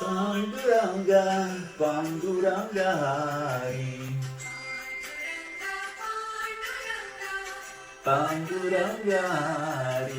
Panduranga, Panduranga Hari. Panduranga Hari,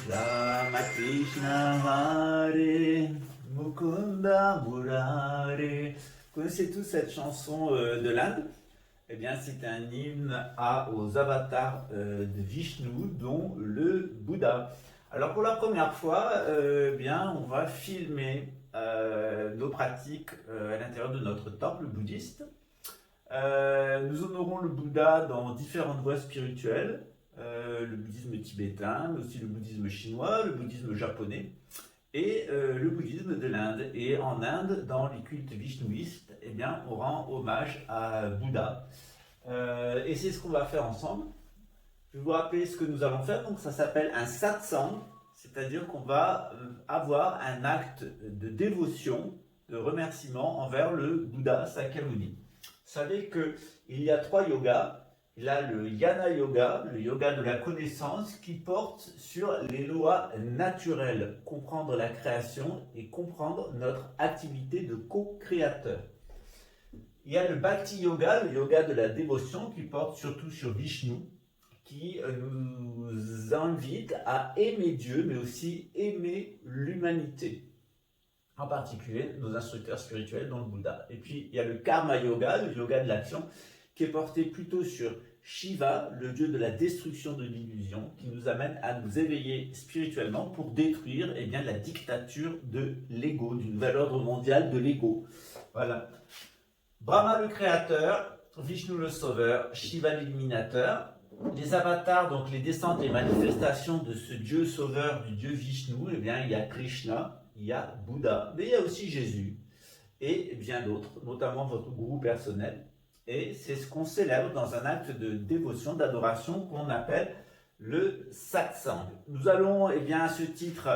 Rama Krishna Hare, Mukunda Murare. Vous connaissez tous cette chanson de l'Inde? Eh bien, c'est un hymne aux avatars de Vishnu, dont le Bouddha. Alors, pour la première fois, bien, on va filmer nos pratiques à l'intérieur de notre temple bouddhiste. Nous honorons le Bouddha dans différentes voies spirituelles, le bouddhisme tibétain, mais aussi le bouddhisme chinois, le bouddhisme japonais et le bouddhisme de l'Inde. Et en Inde, dans les cultes vishnouistes, eh bien, on rend hommage à Bouddha. Et c'est ce qu'on va faire ensemble. Je vais vous rappeler ce que nous allons faire. Donc ça s'appelle un satsang, c'est-à-dire qu'on va avoir un acte de dévotion, de remerciement envers le Bouddha Sakyamuni. Vous savez qu'il y a 3 yogas. Il y a le Yana Yoga, le yoga de la connaissance, qui porte sur les lois naturelles, comprendre la création et comprendre notre activité de co-créateur. Il y a le Bhakti Yoga, le yoga de la dévotion, qui porte surtout sur Vishnu, qui nous invite à aimer Dieu, mais aussi aimer l'humanité. En particulier nos instructeurs spirituels, dont le Bouddha. Et puis il y a le Karma Yoga, le yoga de l'action, qui est porté plutôt sur Shiva, le dieu de la destruction de l'illusion, qui nous amène à nous éveiller spirituellement pour détruire la dictature de l'ego, du nouvel ordre mondial de l'ego. Voilà. Brahma le créateur, Vishnu le sauveur, Shiva l'illuminateur. Les avatars, donc les descentes et manifestations de ce dieu sauveur, du dieu Vishnu, il y a Krishna, il y a Bouddha, mais il y a aussi Jésus et bien d'autres, notamment votre gourou personnel. Et c'est ce qu'on célèbre dans un acte de dévotion, d'adoration qu'on appelle le satsang. Nous allons à ce titre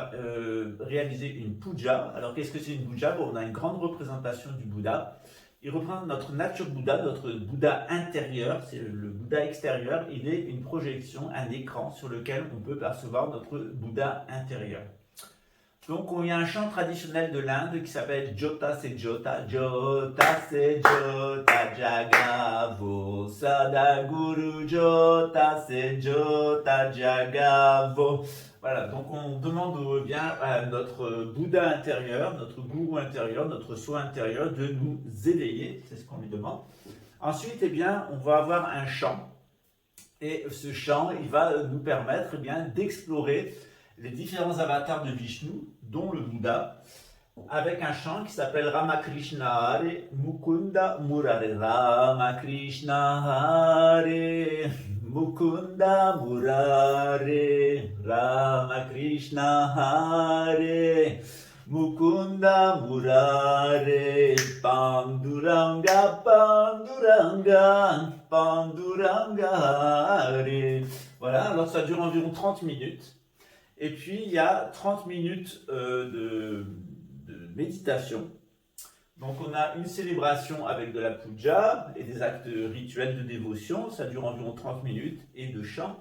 réaliser une puja. Alors qu'est-ce que c'est une puja? Bon, on a une grande représentation du Bouddha. Il représente notre nature Bouddha, notre Bouddha intérieur. C'est le Bouddha extérieur. Il est une projection, un écran sur lequel on peut percevoir notre Bouddha intérieur. Donc, il y a un chant traditionnel de l'Inde qui s'appelle Jota se Jota, Jota se Jota, Jagavo, Sadaguru Jota se Jota, Jagavo. Voilà, donc on demande à notre Bouddha intérieur, notre gourou intérieur, notre soi intérieur de nous éveiller, c'est ce qu'on lui demande. Ensuite, on va avoir un chant, et ce chant, il va nous permettre d'explorer les différents avatars de Vishnu, dont le Bouddha, avec un chant qui s'appelle Ramakrishna Hare, Mukunda Murare, Ramakrishna Hare, Mukunda Murare, Ramakrishna Hare, Mukunda Murare, Panduranga, Panduranga, Panduranga Hare. Voilà, alors ça dure environ 30 minutes. Et puis, il y a 30 minutes de méditation. Donc, on a une célébration avec de la puja et des actes rituels de dévotion. Ça dure environ 30 minutes et de chant.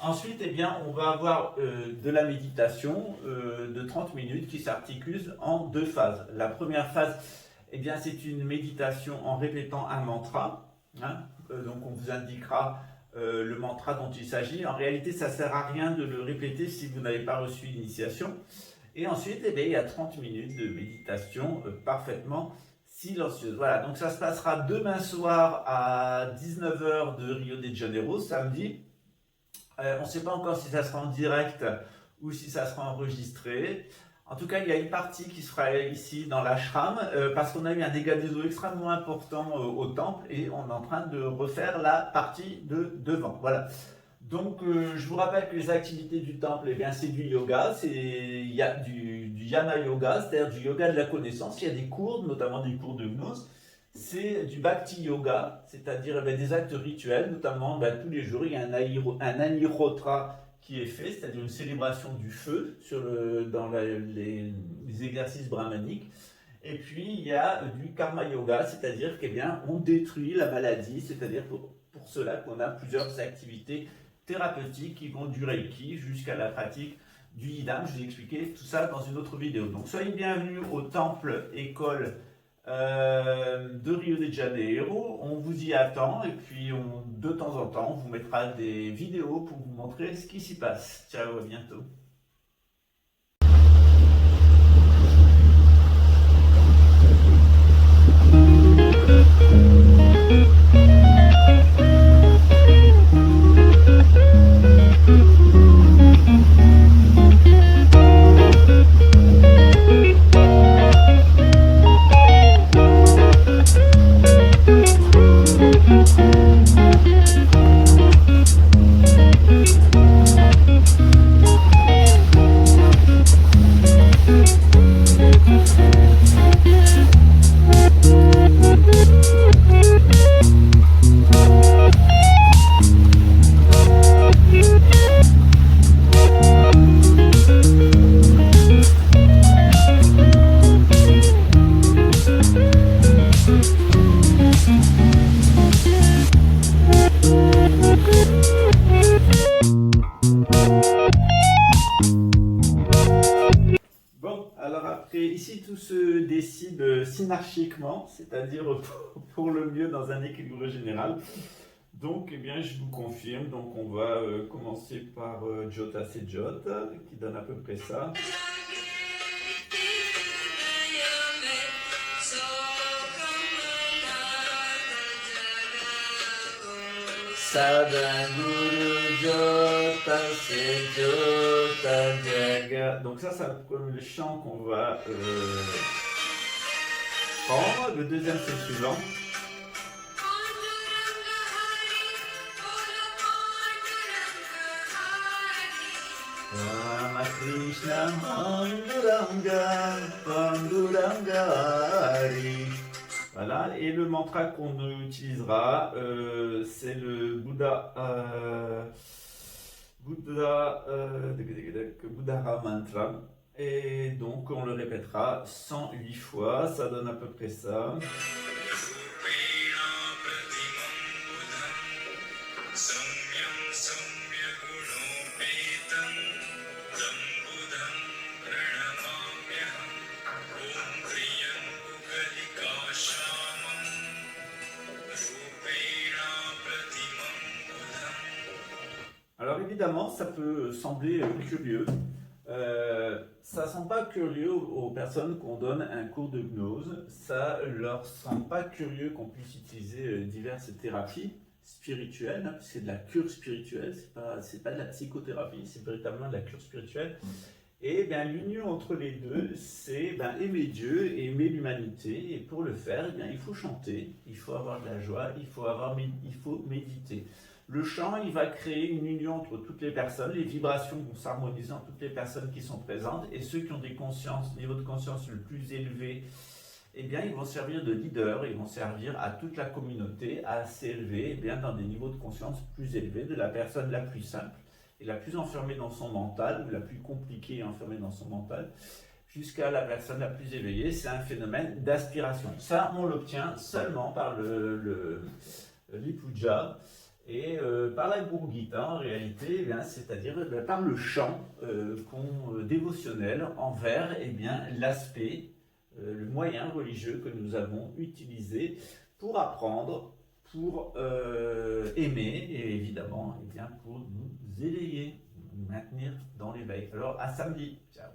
Ensuite, on va avoir de la méditation de 30 minutes qui s'articule en 2 phases. La première phase, c'est une méditation en répétant un mantra. Donc, on vous indiquera le mantra dont il s'agit. En réalité, ça ne sert à rien de le répéter si vous n'avez pas reçu l'initiation. Et ensuite, il y a 30 minutes de méditation parfaitement silencieuse. Voilà, donc ça se passera demain soir à 19h de Rio de Janeiro, samedi. On ne sait pas encore si ça sera en direct ou si ça sera enregistré. En tout cas, il y a une partie qui se fera ici dans l'ashram parce qu'on a eu un dégât des eaux extrêmement important au temple et on est en train de refaire la partie de devant. Voilà. Donc, je vous rappelle que les activités du temple, c'est du yoga, il y a du Yana Yoga, c'est-à-dire du yoga de la connaissance. Il y a des cours, notamment des cours de gnose. C'est du Bhakti Yoga, c'est-à-dire des actes rituels, notamment tous les jours, il y a un Agnihotra qui est fait, c'est-à-dire une célébration du feu dans les exercices brahmaniques. Et puis, il y a du Karma Yoga, c'est-à-dire on détruit la maladie, c'est-à-dire pour cela qu'on a plusieurs activités thérapeutiques qui vont du Reiki jusqu'à la pratique du Yidam. Je vous ai expliqué tout ça dans une autre vidéo. Donc soyez bienvenus au temple école de Rio de Janeiro. On vous y attend et puis de temps en temps on vous mettra des vidéos pour vous montrer ce qui s'y passe. Ciao, à bientôt. Alors après, ici tout se décide synarchiquement, c'est-à-dire pour le mieux dans un équilibre général. Donc, eh bien, je vous confirme, donc on va commencer par Jota c'est Jota, qui donne à peu près ça. Sadhguru Jota c'est Jota Jaga. Donc ça comme le chant qu'on va prendre. Le deuxième c'est le suivant. Rama Krishna Panduranga Panduranga Hari. Voilà, et le mantra qu'on utilisera, c'est le Buddhara Mantra. Et donc on le répétera 108 fois, ça donne à peu près ça. Alors évidemment, ça peut sembler curieux. Ça ne semble pas curieux aux personnes qu'on donne un cours de gnose. Ça leur semble pas curieux qu'on puisse utiliser diverses thérapies spirituelles, hein, c'est de la cure spirituelle, c'est pas de la psychothérapie, c'est véritablement de la cure spirituelle. Et bien l'union entre les deux, c'est aimer Dieu et aimer l'humanité. Et pour le faire, eh bien, il faut chanter, il faut avoir de la joie, il faut méditer. Le chant, il va créer une union entre toutes les personnes, les vibrations vont s'harmoniser entre toutes les personnes qui sont présentes, et ceux qui ont des niveaux de conscience le plus élevé, eh bien, ils vont servir de leader, ils vont servir à toute la communauté à s'élever dans des niveaux de conscience plus élevés, de la personne la plus simple et la plus enfermée dans son mental, ou la plus compliquée et enfermée dans son mental, jusqu'à la personne la plus éveillée. C'est un phénomène d'aspiration. Ça, on l'obtient seulement par l'Ipuja, et par la Gurgita en réalité, c'est-à-dire par le chant dévotionnel envers l'aspect, le moyen religieux que nous avons utilisé pour apprendre, pour aimer et évidemment pour nous éveiller, nous maintenir dans l'éveil. Alors à samedi, ciao.